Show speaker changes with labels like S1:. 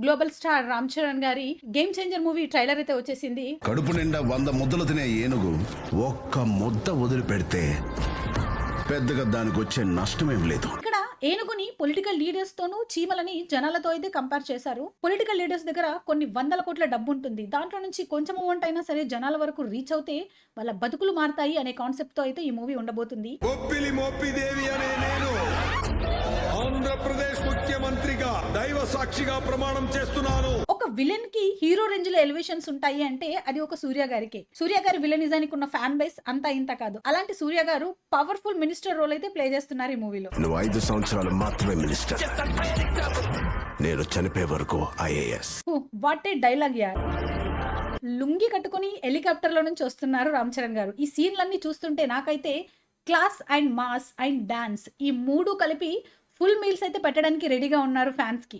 S1: Global star Ram Charan గారి game changer movie trailer అయితే వచ్చేసింది.
S2: కడుపు నిండా 100 ముద్దలు తినే ఏనుగు ఒక్క ముద్ద వదిలిపెడితే పెద్దగా దానికి వచ్చే నష్టమేం లేదు.
S1: ఇక్కడ ఏనుగుని పొలిటికల్ లీడర్స్ తోనూ చీమలని జనాలతో అయితే కంపేర్ చేశారు. పొలిటికల్ లీడర్స్ దగ్గర కొన్ని 100 కోట్ల డబ్బు ఉంటుంది. దాంట్లో నుంచి కొంచెం అమౌంట్ అయినా సరే జనాల వరకు రీచ్ అవుతే వాళ్ళ బతుకులు మారతాయి అనే కాన్సెప్ట్ తో అయితే ఈ మూవీ ఉండబోతుంది.
S3: ఆంధ్రప్రదేశ్ ముఖ్యమంత్రిగా దైవ సాక్షిగా ప్రమాణం చేస్తున్నాను.
S1: ఒక విలన్ కి హీరో రేంజ్ లో ఎలివేషన్స్ ఉంటాయి అంటే అది ఒక సూర్య గారికి. సూర్య గారి విలనిజానికి ఉన్న ఫ్యాన్ బేస్ అంతా ఇంత కాదు. అలాంటి సూర్య గారు పవర్ఫుల్ మినిస్టర్ రోల్ అయితే ప్లే చేస్తున్నారు ఈ మూవీలో.
S2: నువ్వు 5 సంవత్సరాలు మాత్రమే మినిస్టర్, నేను చనిపోయే వరకు ఐఏఎస్.
S1: వాట్ ఏ డైలాగ్ యార్. లుంగి కట్టుకుని హెలికాప్టర్ లో నుంచి వస్తున్నారు రామ్ చరణ్ గారు. ఈ సీన్లన్నీ చూస్తుంటే నాకైతే class and mass and dance ఈ మూడు కలిపి ఫుల్ మీల్స్ అయితే పెట్టడానికి రెడీగా ఉన్నారు ఫ్యాన్స్ కి.